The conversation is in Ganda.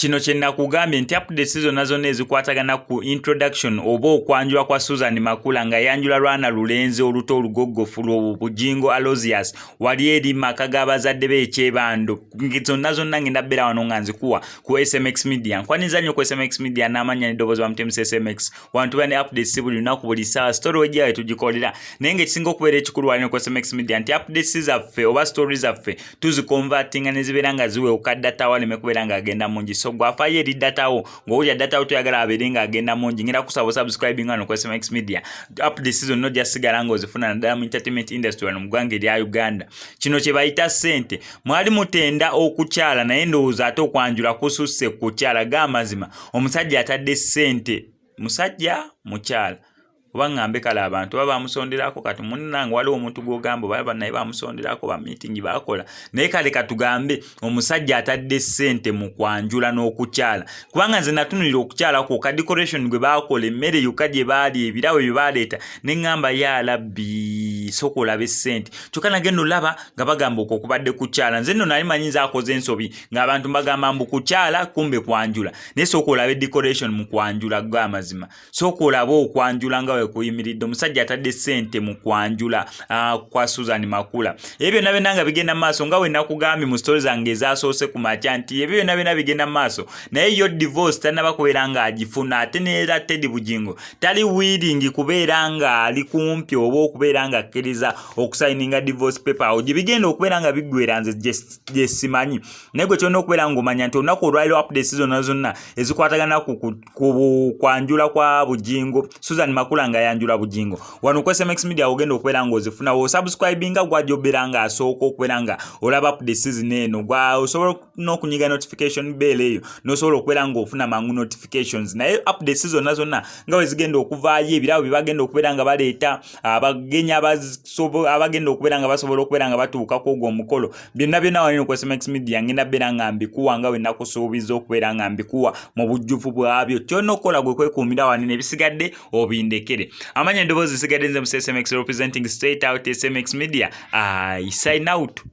kino kye nakugambye nti updates zonna zonna ezikwatagana ku introduction oba okwanjula kwa Susan Makula nga yanjula Lwana Lulenzi oluto olugoggofu Bujingo Aloysius wali eri maka g'abazadde b'ekyebando zonna zonna ngenda bbeera wano nga nzikuwa ku SMX Media nkwaniza nnyo ku SMX Media n'amanya n'eddoboozi bamutemesa SMX wantu bane updates buli lunaku buli ssaawa story wejjawe tugikolera naye ng'ekisinga okubeera ekikulu wali ku SMX Media nti updates zaffe oba stories zaffe tuzikonvatinga ne zibeera nga ziweeka data wale mekubeera nga agenda mungi so gwafaayo eri datawo ng'owulira datawo toyagala abeere nga agenda mungi ngenda kusaba subscribing wano ku SMX Media updates zonna ojja sigala ng'ozifuna naddala mu entertainment industry wano mu ggwanga erya Uganda kino kye bayita ssente mwali mutenda okukyala naye ndowooza ate okwanjula kususse ku kyala g'amazima omusajja atadde ssente musajja mukyala oba ngambe kale abantu baba bamusonderako kati munnange waliwo omuntu gw'ogamba baba naye bamusonderako ba meeting bakola naye kale katugambe omusajja atadde ssente mu kwanjula n'okukyala kubanga nze natunulira okukyalako ka decoration gwe bakola emmere yokka gye baali ebirawe bye baleeta ne ŋŋamba ya labbi sooka olabe ssente kyokka nagenda olaba nga bagamba okwo okubadde kukyala nze nno nali manyi nze akoze ensobi ng'abantu mbagamba mbu kukyala kumbe kwanjula naye sooka olabe decoration mu kwanjula gw'amazima sooka olabe okwanjula nga kuyimiridde omusajja atadde ssente mu kwanjula kwa Susan Makula ebyo byonna byonna nga bigenda maaso nga we nakugambye mu story zange ezasoose ku makya nti ebyo byonna byonna bigenda maaso naye yo divorce tannaba kubeera nga agifuna ate neera Teddy Bujingo tali willing kubeera nga ali kumpi oba okubeera nga akkiriza okusayininga divorce paper awo gye bigenda okubeera nga biggwera nze gye simanyi naye gwe kyonna okubeera ng'omanya nti olunaku olwaliro updates zonna zonna ezikwatagana ku kwanjula kwa Bujingo Susan Makula nga yanjula Bujingo wano ku SMX Media ogenda okubeera nga ozifuna wo subscribinga gwajja obeera nga asooka okubeera nga olaba updates zino gwa osobola n'okunyiga notification bell eyo n'osobola okubeera nga ofuna mangu notifications naye updates zonna zonna nga we zigenda okuvaayo ebirawo bye bagenda okubeera nga baleeta abagenyi abagenda okubeera nga basobola okubeera nga batuuka ku ogwo omukolo byonna byonna wano ku SMX Media ngenda bbeera nga mbikuwa nga we nakusuubiza okubeera nga mbikuwa mu bujjuvu bwabyo kyonna okukola gwe kwekuumira wano n'ebisigadde obindekere amanya eddoboozi zisigadde nze mu SMX representing straight out SMX Media I sign out.